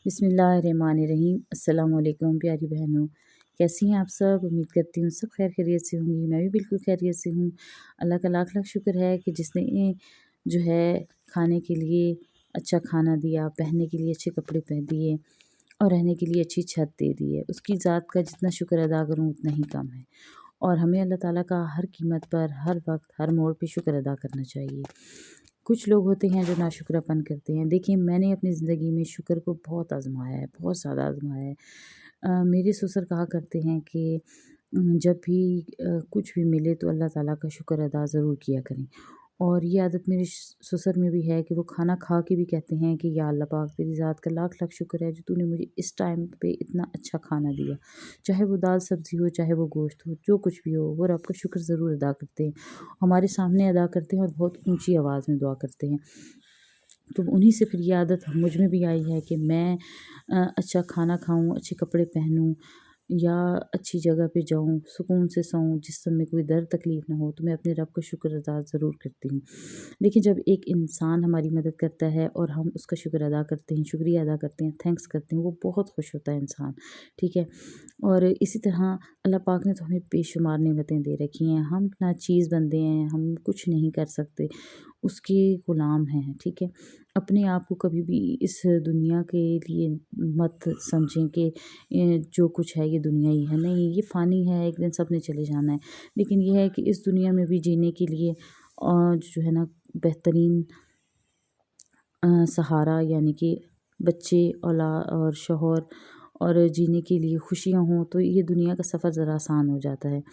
बिस्मिल्लाहिर्रहमानिर्रहीम। अस्सलाम वालेकुम प्यारी बहनों, कैसी हैं आप सब? उम्मीद करती हूँ सब खैर खैरियत से होंगी। मैं भी बिल्कुल खैरियत से हूँ। अल्लाह का लाख लाख शुक्र है कि जिसने जो है खाने के लिए अच्छा खाना दिया, पहनने के लिए अच्छे कपड़े पहन दिए और रहने के लिए अच्छी छत दे दी है। उसकी ज़ात का जितना शुक्र अदा करूँ उतना ही कम है। और हमें अल्लाह ताला का हर कीमत पर, हर वक्त, हर मोड़ पे शुक्र अदा करना चाहिए। कुछ लोग होते हैं जो नाशुक्रापन करते हैं। देखिए, मैंने अपनी ज़िंदगी में शुक्र को बहुत आज़माया है, बहुत ज़्यादा आज़माया है। मेरे ससुर कहा करते हैं कि जब भी कुछ भी मिले तो अल्लाह ताला का शुक्र अदा ज़रूर किया करें। और ये आदत मेरे ससुर में भी है कि वो खाना खा के भी कहते हैं कि या अल्लाह पाक तेरी ज़ात का लाख लाख शुक्र है जो तूने मुझे इस टाइम पे इतना अच्छा खाना दिया। चाहे वो दाल सब्ज़ी हो, चाहे वो गोश्त हो, जो कुछ भी हो, वो रब का शुक्र ज़रूर अदा करते हैं। हमारे सामने अदा करते हैं और बहुत ऊँची आवाज़ में दुआ करते हैं। तो उन्हीं से फिर ये आदत मुझ में भी आई है कि मैं अच्छा खाना खाऊँ, अच्छे कपड़े पहनूँ या अच्छी जगह पे जाऊँ, सुकून से सोऊँ, जिस समय कोई दर्द तकलीफ़ ना हो, तो मैं अपने रब का शुक्र अदा ज़रूर करती हूँ। देखिए, जब एक इंसान हमारी मदद करता है और हम उसका शुक्र अदा करते हैं, शुक्रिया अदा करते हैं, थैंक्स करते हैं, वो बहुत खुश होता है इंसान, ठीक है? और इसी तरह अल्लाह पाक ने तो हमें बेशुमार नेमतें दे रखी हैं, हम नाचीज़ बंदे हैं, हम कुछ नहीं कर सकते, उसके ग़ुलाम हैं, ठीक है? अपने आप को कभी भी इस दुनिया के लिए मत समझें कि जो कुछ है ये दुनिया ही है। नहीं, ये फ़ानी है, एक दिन सब ने चले जाना है। लेकिन ये है कि इस दुनिया में भी जीने के लिए जो है ना बेहतरीन सहारा यानी कि बच्चे, औला और शौहर और जीने के लिए खुशियाँ हों तो ये दुनिया का सफ़र ज़रा आसान हो जाता है।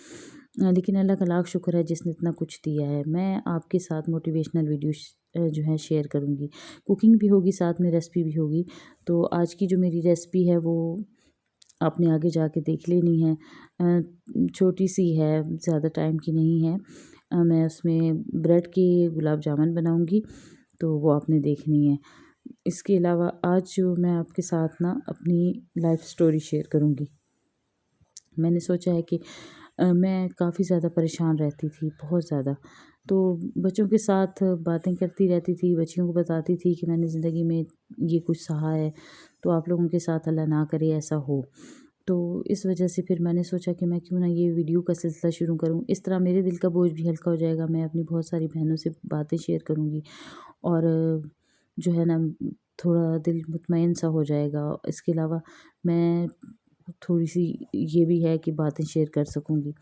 लेकिन अल्लाह का लाख शुक्र है जिसने इतना कुछ दिया है। मैं आपके साथ मोटिवेशनल वीडियो जो है शेयर करूँगी। कुकिंग भी होगी, साथ में रेसिपी भी होगी। तो आज की जो मेरी रेसिपी है वो आपने आगे जाके देख लेनी है। छोटी-सी है, ज़्यादा टाइम की नहीं है। मैं उसमें ब्रेड के गुलाब जामुन बनाऊँगी, तो वो आपने देखनी है। इसके अलावा आज जो मैं आपके साथ ना अपनी लाइफ़ स्टोरी शेयर करूँगी। मैंने सोचा है कि मैं काफ़ी ज़्यादा परेशान रहती थी, बहुत ज़्यादा। तो बच्चों के साथ बातें करती रहती थी, बच्चियों को बताती थी कि मैंने ज़िंदगी में ये कुछ सहा है, तो आप लोगों के साथ अल्लाह ना करे ऐसा हो। तो इस वजह से फिर मैंने सोचा कि मैं क्यों ना ये वीडियो का सिलसिला शुरू करूँ। इस तरह मेरे दिल का बोझ भी हल्का हो जाएगा, मैं अपनी बहुत सारी बहनों से बातें शेयर करूँगी और जो है ना थोड़ा दिल मुतमईन सा हो जाएगा। इसके अलावा मैं थोड़ी-सी ये भी है कि बातें शेयर कर सकूँगी।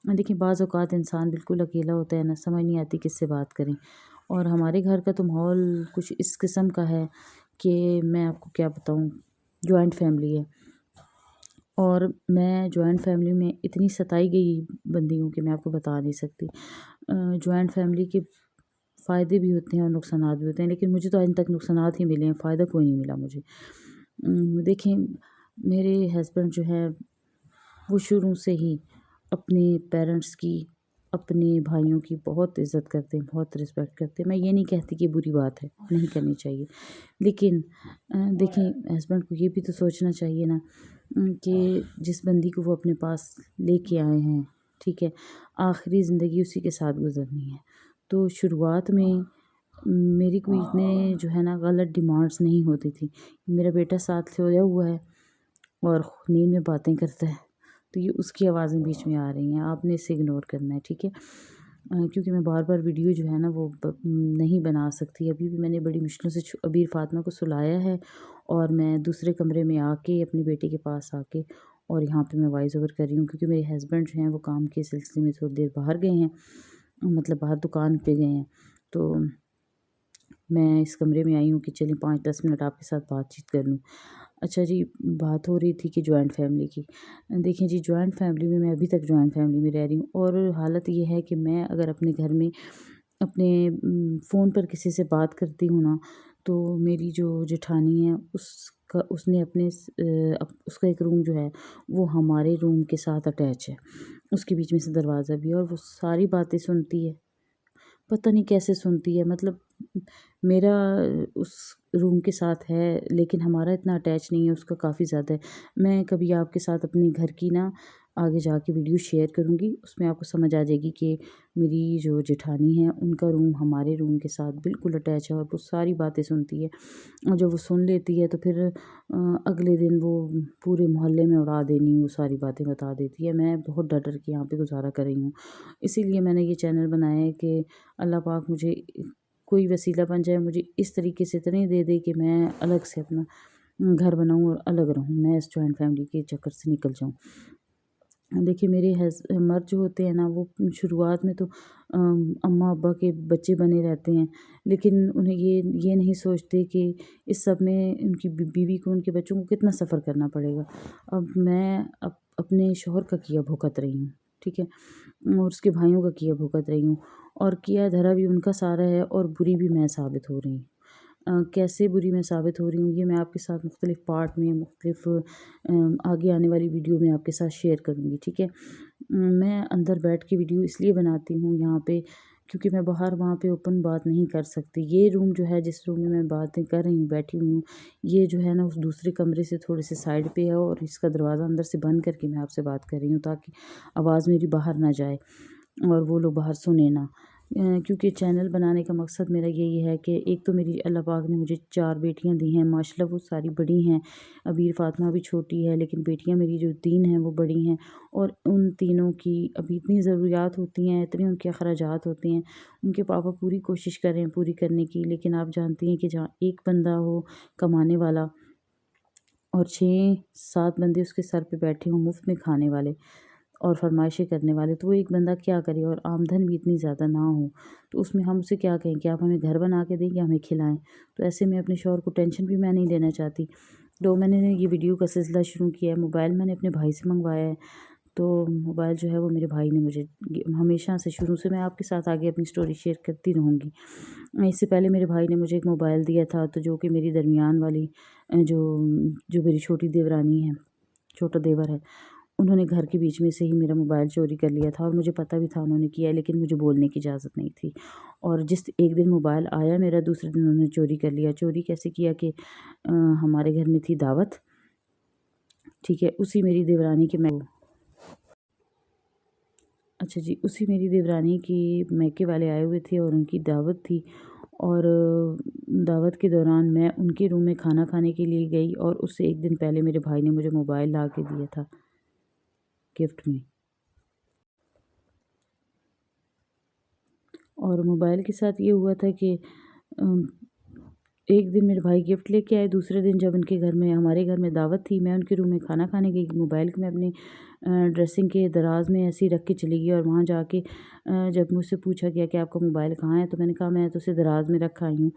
देखिए, बाज़ औक़ात इंसान बिल्कुल अकेला होता है ना, समझ नहीं आती किससे बात करें। और हमारे घर का तो माहौल कुछ इस किस्म का है कि मैं आपको क्या बताऊँ, जॉइंट फ़ैमिली है। और मैं जॉइंट फ़ैमिली में इतनी सताई गई बंदी हूँ कि मैं आपको बता नहीं सकती। जॉइंट फ़ैमिली के फ़ायदे भी होते हैं और नुकसानात भी होते हैं, लेकिन मुझे तो आज तक नुकसानात ही मिले हैं, फ़ायदा कोई नहीं मिला मुझे। देखिए, मेरे हस्बैंड जो हैं वो शुरू से ही अपने पेरेंट्स की, अपने भाइयों की बहुत इज़्ज़त करते हैं, बहुत रिस्पेक्ट करते हैं। मैं ये नहीं कहती कि बुरी बात है, नहीं करनी चाहिए। लेकिन देखिए, हस्बैंड को ये भी तो सोचना चाहिए ना कि जिस बंदी को वो अपने पास लेके आए हैं, ठीक है, आखिरी ज़िंदगी उसी के साथ गुज़रनी है। तो शुरुआत में मेरी कोई इतने जो है ना गलत डिमांड्स नहीं होती थी। मेरा बेटा साथ सोया हुआ है और नींद में बातें करता है, तो ये उसकी आवाज़ें बीच में आ रही हैं, आपने इसे इग्नोर करना है, ठीक है? क्योंकि मैं बार-बार वीडियो जो है ना वो नहीं बना सकती। अभी भी मैंने बड़ी मुश्किल से अबीर फ़ातिमा को सुलाया है और मैं दूसरे कमरे में आके अपने बेटे के पास आके और यहाँ पे मैं वॉइस ओवर कर रही हूँ क्योंकि मेरे हस्बैंड जो हैं वो काम के सिलसिले में थोड़ी देर बाहर गए हैं, मतलब बाहर दुकान पे गए हैं। तो मैं इस कमरे में आई हूँ कि चलिए 5-10 मिनट आपके साथ बातचीत कर लूँ। अच्छा जी, बात हो रही थी कि जॉइंट फैमिली की। देखिए जी, जॉइंट फैमिली में मैं अभी तक जॉइंट फैमिली में रह रही हूँ और हालत ये है कि मैं अगर अपने घर में अपने फ़ोन पर किसी से बात करती हूँ ना, तो मेरी जो जेठानी है उसने उसका एक रूम जो है वो हमारे रूम के साथ अटैच है। उसके बीच में से दरवाज़ा भी है और वो सारी बातें सुनती है। पता नहीं कैसे सुनती है, मतलब मेरा उस रूम के साथ है लेकिन हमारा इतना अटैच नहीं है, उसका काफ़ी ज़्यादा है। मैं कभी आपके साथ अपने घर की ना आगे जाके वीडियो शेयर करूँगी। उसमें आपको समझ आ जाएगी कि मेरी जो जेठानी है उनका रूम हमारे रूम के साथ बिल्कुल अटैच है और वो सारी बातें सुनती है। और जब वो सुन लेती है तो फिर अगले दिन वो पूरे मोहल्ले में उड़ा देनी वो सारी बातें बता देती है। मैं बहुत डर-डर के यहाँ पे गुज़ारा कर रही हूँ। इसीलिए मैंने ये चैनल बनाया है कि अल्लाह पाक मुझे कोई वसीला बन जाए, मुझे इस तरीके से इतने दे दे कि मैं अलग से अपना घर बनाऊँ और अलग रहूँ। मैं इस जॉइंट फैमिली के चक्कर से निकल जाऊँ। देखिए मेरे मर्द जो होते हैं ना वो शुरुआत में तो अम्मा अब्बा के बच्चे बने रहते हैं, लेकिन उन्हें ये नहीं सोचते कि इस सब में उनकी बीवी को उनके बच्चों को कितना सफ़र करना पड़ेगा। अब मैं अपने शौहर का किया भुगत रही हूँ, ठीक है? और उसके भाइयों का किया भुगत रही हूँ और किया धरा भी उनका सारा है और बुरी भी मैं साबित हो रही हूँ। कैसे बुरी मैं साबित हो रही हूँ ये मैं आपके साथ मुख्तलिफ़ पार्ट में आगे आने वाली वीडियो में आपके साथ शेयर करूँगी, ठीक है? मैं अंदर बैठ के वीडियो इसलिए बनाती हूँ यहाँ पे क्योंकि मैं बाहर वहाँ पे ओपन बात नहीं कर सकती। ये रूम जो है जिस रूम में मैं बातें कर रही हूँ, बैठी हुई हूँ, ये जो है ना उस दूसरे कमरे से थोड़े से साइड पे है और इसका दरवाज़ा अंदर से बंद करके मैं आपसे बात कर रही हूँ ताकि आवाज़ मेरी बाहर ना जाए और वो लोग बाहर सुने ना। क्योंकि चैनल बनाने का मकसद मेरा यही है कि एक तो मेरी अल्लाह पाक ने मुझे 4 बेटियाँ दी हैं माशाल्लाह वो सारी बड़ी हैं। अबीर फ़ातिमा भी छोटी है लेकिन बेटियाँ मेरी जो 3 हैं वो बड़ी हैं और उन तीनों की अभी इतनी ज़रूरियात होती हैं, इतने उनके अखराजात होते हैं। उनके पापा पूरी कोशिश कर रहे हैं पूरी करने की, लेकिन आप जानती हैं कि जहाँ एक बंदा हो कमाने वाला और 6-7 बंदे उसके सर पे बैठे हों मुफ़्त में खाने वाले और फ़रमाइशें करने वाले, तो वो एक बंदा क्या करे और आमदन भी इतनी ज़्यादा ना हो, तो उसमें हम उसे क्या कहें कि आप हमें घर बना के दें या हमें खिलाएँ। तो ऐसे में अपने शौहर को टेंशन भी मैं नहीं देना चाहती। तो मैंने ये वीडियो का सिलसिला शुरू किया है, मोबाइल मैंने अपने भाई से मँगवाया है। तो मोबाइल जो है वो मेरे भाई ने मुझे हमेशा से शुरू से मैं आपके साथ आगे अपनी स्टोरी शेयर करती रहूँगी। इससे पहले मेरे भाई ने मुझे एक मोबाइल दिया था तो जो कि मेरी दरमियान वाली जो मेरी छोटी देवरानी है, छोटा देवर है, उन्होंने घर के बीच में से ही मेरा मोबाइल चोरी कर लिया था और मुझे पता भी था उन्होंने किया है लेकिन मुझे बोलने की इजाज़त नहीं थी। और जिस एक दिन मोबाइल आया मेरा दूसरे दिन उन्होंने चोरी कर लिया। चोरी कैसे किया कि हमारे घर में थी दावत, ठीक है? उसी मेरी देवरानी के मैं अच्छा जी, उसी मेरी देवरानी की मायके वाले आए हुए थे और उनकी दावत थी और दावत के दौरान मैं उनके रूम में खाना खाने के लिए गई और उससे एक दिन पहले मेरे भाई ने मुझे मोबाइल ला के दिया था गिफ्ट में। और मोबाइल के साथ ये हुआ था कि अम, एक दिन मेरे भाई गिफ्ट लेके आए, दूसरे दिन जब उनके घर में हमारे घर में दावत थी, मैं उनके रूम में खाना खाने गई, मोबाइल को मैं अपने ड्रेसिंग के दराज़ में ऐसे ही रख के चली गई और वहाँ जाके जब मुझसे पूछा गया कि आपका मोबाइल कहाँ है? तो मैंने कहा मैं तो उसे दराज़ में रख आई हूँ।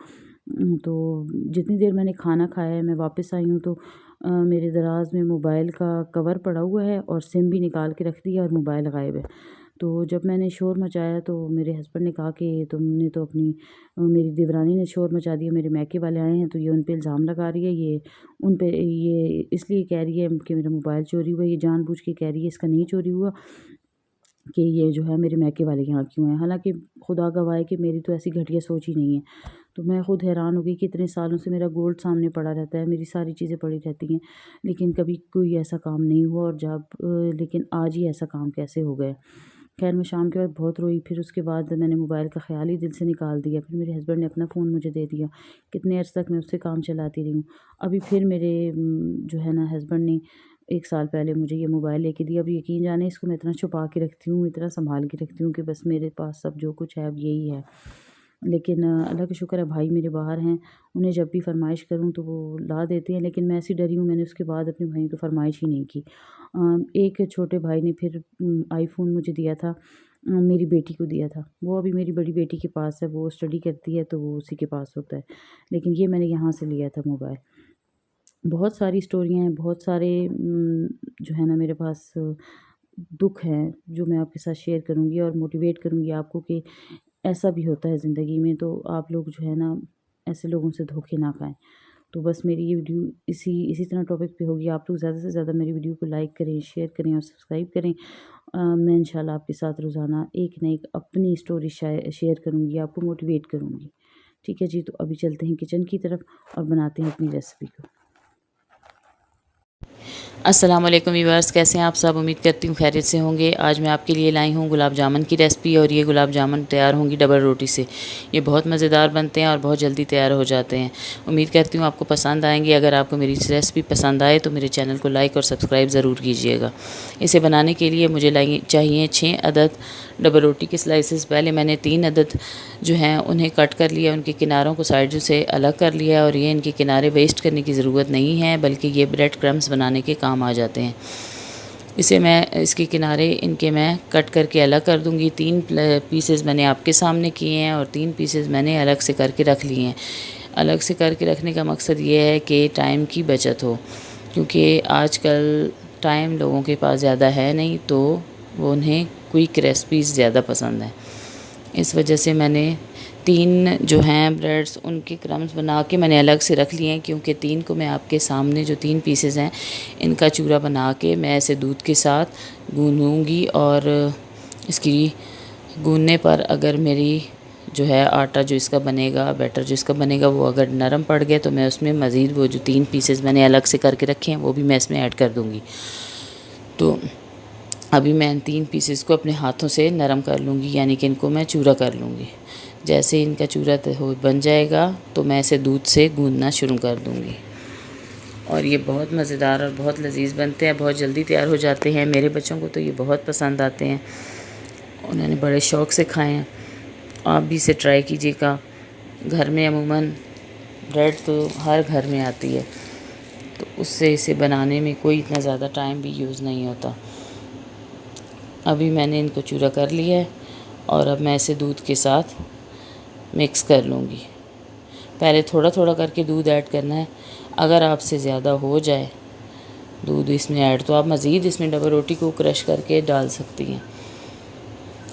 तो जितनी देर मैंने खाना खाया है, मैं वापस आई हूँ तो मेरे दराज़ में मोबाइल का कवर पड़ा हुआ है और सिम भी निकाल के रख दिया और मोबाइल गायब है। तो जब मैंने शोर मचाया तो मेरे हस्बैंड ने कहा कि तुमने तो मेरी देवरानी ने शोर मचा दिया, मेरे मायके वाले आए हैं तो ये उन पे इल्ज़ाम लगा रही है, ये उन पे ये इसलिए कह रही है कि मेरा मोबाइल चोरी हुआ, ये जानबूझ के कह रही है इसका नहीं चोरी हुआ कि ये जो है मेरे मायके वाले यहाँ क्यों हैं। हालाँकि खुदा गवाह है कि मेरी तो ऐसी घटिया सोच ही नहीं है। तो मैं खुद हैरान हो गई कि इतने सालों से मेरा गोल्ड सामने पड़ा रहता है, मेरी सारी चीज़ें पड़ी रहती हैं, लेकिन कभी कोई ऐसा काम नहीं हुआ और लेकिन आज ही ऐसा काम कैसे हो गया। ख़ैर मैं शाम के वक़्त बहुत रोई, फिर उसके बाद मैंने मोबाइल का ख़्याल ही दिल से निकाल दिया। फिर मेरे हस्बैंड ने अपना फ़ोन मुझे दे दिया। कितने अर्से तक मैं उससे काम चलाती रही हूँ। अभी फिर मेरे जो है ना हस्बैंड ने 1 साल पहले मुझे ये मोबाइल लेके दिया। अब यकीन जाने इसको मैं इतना छुपा के रखती हूँ, इतना सँभाल के रखती हूँ कि बस मेरे पास सब जो कुछ है अब यही है। लेकिन अल्लाह का शुक्र है भाई मेरे बाहर हैं, उन्हें जब भी फ़रमाइश करूँ तो वो ला देते हैं, लेकिन मैं ऐसी डरी हूँ मैंने उसके बाद अपने भाई को फ़रमाइश ही नहीं की। एक छोटे भाई ने फिर आईफ़ोन मुझे दिया था, मेरी बेटी को दिया था। वो अभी मेरी बड़ी बेटी के पास है, वो स्टडी करती है तो वो उसी के पास होता है। लेकिन ये मैंने यहाँ से लिया था मोबाइल। बहुत सारी स्टोरियाँ हैं, बहुत सारे जो है ना मेरे पास दुःख हैं, जो मैं आपके साथ शेयर करूँगी और मोटिवेट करूँगी आपको कि ऐसा भी होता है ज़िंदगी में, तो आप लोग जो है ना ऐसे लोगों से धोखे ना खाएँ। तो बस मेरी ये वीडियो इसी इसी तरह टॉपिक पे होगी। आप लोग ज़्यादा से ज़्यादा मेरी वीडियो को लाइक करें, शेयर करें और सब्सक्राइब करें। मैं इंशाल्लाह आपके साथ रोज़ाना एक न एक अपनी स्टोरी शेयर करूँगी, आपको मोटिवेट करूँगी। ठीक है जी, तो अभी चलते हैं किचन की तरफ और बनाते हैं अपनी रेसिपी को। अस्सलाम वालेकुम व्यूअर्स, कैसे हैं आप सब। उम्मीद करती हूँ खैरियत से होंगे। आज मैं आपके लिए लाई हूँ गुलाब जामुन की रेसिपी और ये गुलाब जामुन तैयार होंगी डबल रोटी से। ये बहुत मज़ेदार बनते हैं और बहुत जल्दी तैयार हो जाते हैं। उम्मीद करती हूँ आपको पसंद आएंगे। अगर आपको मेरी रेसिपी पसंद आए तो मेरे चैनल को लाइक और सब्सक्राइब ज़रूर कीजिएगा। इसे बनाने के लिए मुझे चाहिए 6 अदद डबल रोटी के स्लाइसेस। पहले मैंने 3 अदद जो हैं उन्हें कट कर लिया, उनके किनारों को साइड से अलग कर लिया। और ये इनके किनारे वेस्ट करने की ज़रूरत नहीं है, बल्कि ये ब्रेड क्रम्स बनाने के काम आ जाते हैं। इसके किनारे इनके मैं कट करके अलग कर दूंगी। 3 पीसेस मैंने आपके सामने किए हैं और 3 पीसेस मैंने अलग से करके रख लिए हैं। अलग से करके रखने का मकसद ये है कि टाइम की बचत हो, क्योंकि आजकल टाइम लोगों के पास ज़्यादा है नहीं, तो वो उन्हें क्विक रेसिपीज़ ज़्यादा पसंद है। इस वजह से मैंने 3 जो हैं ब्रेड्स उनके क्रम्स बना के मैंने अलग से रख लिए हैं, क्योंकि 3 को मैं आपके सामने जो 3 पीसेस हैं इनका चूरा बना के मैं ऐसे दूध के साथ गूँधूँगी। और इसकी गूँधने पर अगर मेरी जो है आटा जो इसका बनेगा, बैटर जो इसका बनेगा, वो अगर नरम पड़ गया तो मैं उसमें मज़ीद वो जो 3 पीसेस मैंने अलग से करके रखे हैं वो भी मैं इसमें ऐड कर दूँगी। तो अभी मैं इन 3 पीसेस को अपने हाथों से नरम कर लूँगी, यानी कि इनको मैं चूरा कर लूँगी। जैसे इनका चूरा बन जाएगा तो मैं इसे दूध से गूँधना शुरू कर दूँगी। और ये बहुत मज़ेदार और बहुत लजीज़ बनते हैं, बहुत जल्दी तैयार हो जाते हैं। मेरे बच्चों को तो ये बहुत पसंद आते हैं, उन्होंने बड़े शौक़ से खाए हैं। आप भी इसे ट्राई कीजिएगा। घर में अमूमन ब्रेड तो हर घर में आती है, तो उससे इसे बनाने में कोई इतना ज़्यादा टाइम भी यूज़ नहीं होता। अभी मैंने इनको चूरा कर लिया है और अब मैं इसे दूध के साथ मिक्स कर लूँगी। पहले थोड़ा थोड़ा करके दूध ऐड करना है। अगर आपसे ज़्यादा हो जाए दूध इसमें ऐड, तो आप मज़ीद इसमें डबल रोटी को क्रश करके डाल सकती हैं,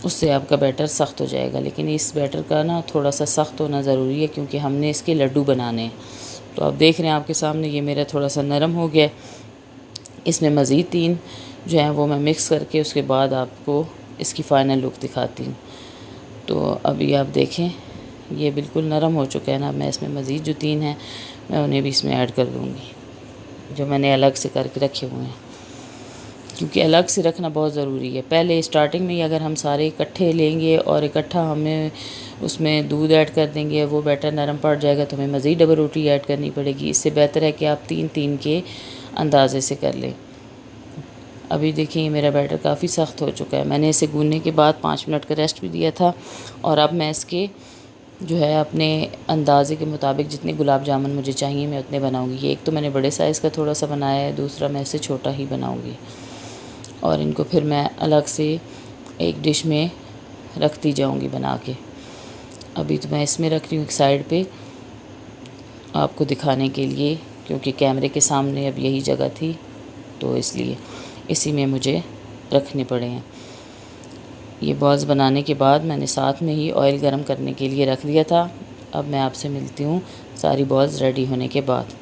उससे आपका बैटर सख्त हो जाएगा। लेकिन इस बैटर का ना थोड़ा सा सख्त होना ज़रूरी है, क्योंकि हमने इसके लड्डू बनाने हैं। तो आप देख रहे हैं आपके सामने ये मेरा थोड़ा सा नरम हो गया। इसमें मज़ीद 3 जो है वो मैं मिक्स करके उसके बाद आपको इसकी फ़ाइनल लुक दिखाती हूँ। तो अभी आप देखें ये बिल्कुल नरम हो चुका है ना। मैं इसमें मज़ीद जो 3 हैं मैं उन्हें भी इसमें ऐड कर दूँगी, जो मैंने अलग से करके रखे हुए हैं, क्योंकि अलग से रखना बहुत ज़रूरी है। पहले स्टार्टिंग में ही अगर हम सारे इकट्ठे लेंगे और इकट्ठा हमें उसमें दूध ऐड कर देंगे, वो बैटर नरम पड़ जाएगा, तो हमें मज़ीद डबल रोटी ऐड करनी पड़ेगी। इससे बेहतर है कि आप 3-3 के अंदाज़े से कर लें। अभी देखिए मेरा बैटर काफ़ी सख्त हो चुका है। मैंने इसे गूँधने के बाद 5 मिनट का रेस्ट भी दिया था। और अब मैं इसके जो है अपने अंदाज़े के मुताबिक जितने गुलाब जामुन मुझे चाहिए मैं उतने बनाऊंगी। ये एक तो मैंने बड़े साइज़ का थोड़ा सा बनाया है, दूसरा मैं इससे छोटा ही बनाऊंगी। और इनको फिर मैं अलग से एक डिश में रखती जाऊंगी बना के। अभी तो मैं इसमें रख रही हूँ एक साइड पे आपको दिखाने के लिए, क्योंकि कैमरे के सामने अब यही जगह थी, तो इसलिए इसी में मुझे रखने पड़े हैं। ये बॉल्स बनाने के बाद मैंने साथ में ही ऑयल गरम करने के लिए रख दिया था। अब मैं आपसे मिलती हूँ सारी बॉल्स रेडी होने के बाद।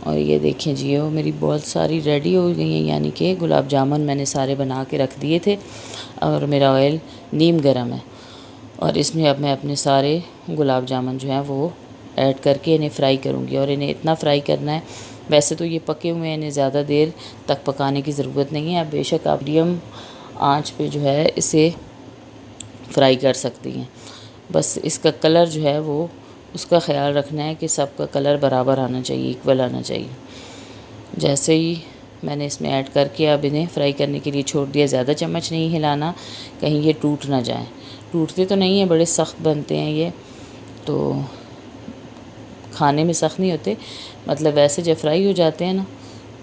और ये देखें जी, वो मेरी बॉल्स सारी रेडी हो गई हैं, यानी कि गुलाब जामुन मैंने सारे बना के रख दिए थे और मेरा ऑयल नीम गरम है। और इसमें अब मैं अपने सारे गुलाब जामुन जो हैं वो ऐड करके इन्हें फ्राई करूँगी। और इन्हें इतना फ्राई करना है, वैसे तो ये पके हुए हैं, इन्हें ज़्यादा देर तक पकाने की ज़रूरत नहीं है। अब बेशक आप मीडियम आंच पे जो है इसे फ्राई कर सकती हैं। बस इसका कलर जो है वो उसका ख़्याल रखना है कि सबका कलर बराबर आना चाहिए, इक्वल आना चाहिए। जैसे ही मैंने इसमें ऐड करके अब इन्हें फ्राई करने के लिए छोड़ दिया। ज़्यादा चम्मच नहीं हिलाना, कहीं ये टूट ना जाएं। टूटते तो नहीं हैं, बड़े सख्त बनते हैं ये, तो खाने में सख्त नहीं होते, मतलब वैसे जब फ्राई हो जाते हैं ना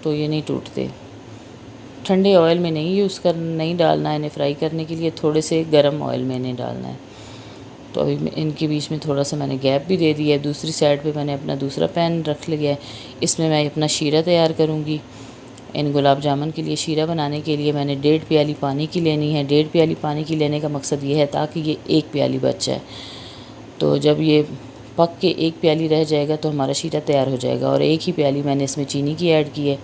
तो ये नहीं टूटते। ठंडे ऑयल में नहीं डालना है इन्हें फ्राई करने के लिए, थोड़े से गर्म ऑयल में इन्हें डालना है। तो अभी इनके बीच में थोड़ा सा मैंने गैप भी दे दिया है। दूसरी साइड पे मैंने अपना दूसरा पैन रख लिया है, इसमें मैं अपना शीरा तैयार करूँगी। इन गुलाब जामुन के लिए शीरा बनाने के लिए मैंने 1.5 प्याली पानी की लेनी है। 1.5 प्याली पानी की लेने का मकसद ये है ताकि ये 1 प्याली बच जाए। तो जब ये पक के 1 प्याली रह जाएगा तो हमारा शीरा तैयार हो जाएगा। और 1 ही प्याली मैंने इसमें चीनी की ऐड की है।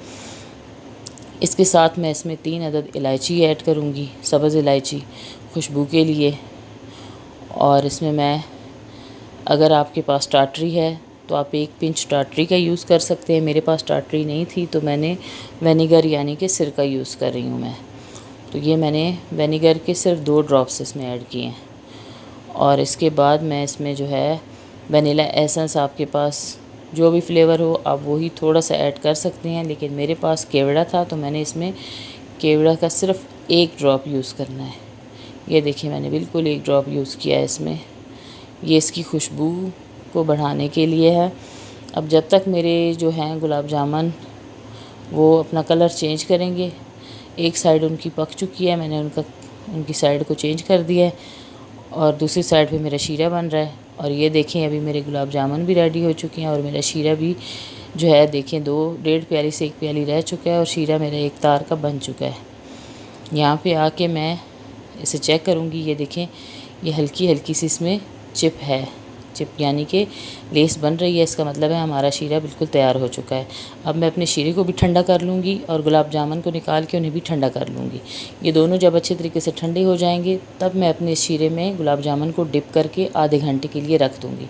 इसके साथ मैं इसमें 3 अदद इलायची ऐड करूँगी, सब्ज़ इलायची खुशबू के लिए। और इसमें मैं, अगर आपके पास टाटरी है तो आप 1 पिंच टाटरी का यूज़ कर सकते हैं। मेरे पास टाटरी नहीं थी तो मैंने विनेगर यानी कि सिरका यूज़ कर रही हूँ मैं। तो ये मैंने विनेगर के सिर्फ 2 ड्रॉप्स इसमें ऐड किए हैं। और इसके बाद मैं इसमें जो है वनीला एसेंस, आपके पास जो भी फ्लेवर हो आप वही थोड़ा सा ऐड कर सकते हैं, लेकिन मेरे पास केवड़ा था तो मैंने इसमें केवड़ा का सिर्फ 1 ड्रॉप यूज़ करना है। ये देखिए मैंने बिल्कुल 1 ड्रॉप यूज़ किया है इसमें। ये इसकी खुशबू को बढ़ाने के लिए है। अब जब तक मेरे जो हैं गुलाब जामुन वो अपना कलर चेंज करेंगे, एक साइड उनकी पक चुकी है, मैंने उनकी साइड को चेंज कर दिया है और दूसरी साइड पे मेरा शीरा बन रहा है। और ये देखें अभी मेरे गुलाब जामुन भी रेडी हो चुके हैं और मेरा शीरा भी जो है देखें 1.5 प्याली से 1 प्याली रह चुका है और शीरा मेरा 1 तार का बन चुका है। यहाँ पे आके मैं इसे चेक करूँगी। ये देखें ये हल्की हल्की सी इसमें चिप है, चिप यानी कि लेस बन रही है, इसका मतलब है हमारा शीरा बिल्कुल तैयार हो चुका है। अब मैं अपने शीरे को भी ठंडा कर लूँगी और गुलाब जामुन को निकाल के उन्हें भी ठंडा कर लूँगी। ये दोनों जब अच्छे तरीके से ठंडे हो जाएंगे तब मैं अपने शीरे में गुलाब जामुन को डिप करके आधे घंटे के लिए रख दूँगी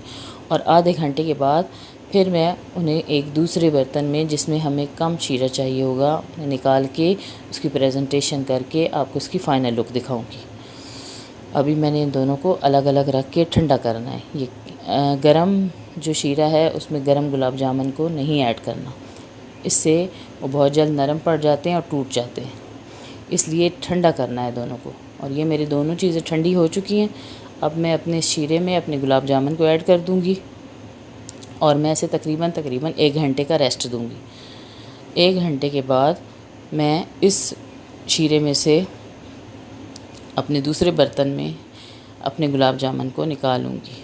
और आधे घंटे के बाद फिर मैं उन्हें एक दूसरे बर्तन में जिसमें हमें कम शीरा चाहिए होगा निकाल के उसकी प्रेजेंटेशन करके आपको उसकी फ़ाइनल लुक दिखाऊँगी। अभी मैंने इन दोनों को अलग अलग रख के ठंडा करना है। ये गरम जो शीरा है उसमें गरम गुलाब जामुन को नहीं ऐड करना, इससे वो बहुत जल्द नरम पड़ जाते हैं और टूट जाते हैं, इसलिए ठंडा करना है दोनों को। और ये मेरी दोनों चीज़ें ठंडी हो चुकी हैं। अब मैं अपने शीरे में अपने गुलाब जामुन को ऐड कर दूँगी और मैं इसे तकरीबन 1 घंटे का रेस्ट दूँगी। 1 घंटे के बाद मैं इस शीरे में से अपने दूसरे बर्तन में अपने गुलाब जामुन को निकालूंगी।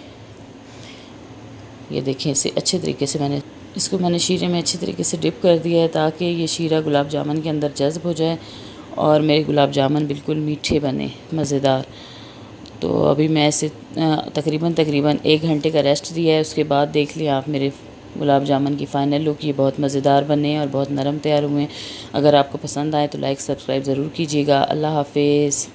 ये देखिए इसे अच्छे तरीके से मैंने शीरे में अच्छे तरीके से डिप कर दिया है ताकि ये शीरा गुलाब जामुन के अंदर जज़्ब हो जाए और मेरे गुलाब जामुन बिल्कुल मीठे बने, मज़ेदार। तो अभी मैं इसे तकरीबन 1 घंटे का रेस्ट दिया है। उसके बाद देख लिया आप मेरे गुलाब जामुन की फ़ाइनल लुक। ये बहुत मज़ेदार बने हैं और बहुत नरम तैयार हुए हैं। अगर आपको पसंद आए तो लाइक सब्सक्राइब ज़रूर कीजिएगा। अल्लाह हाफिज़।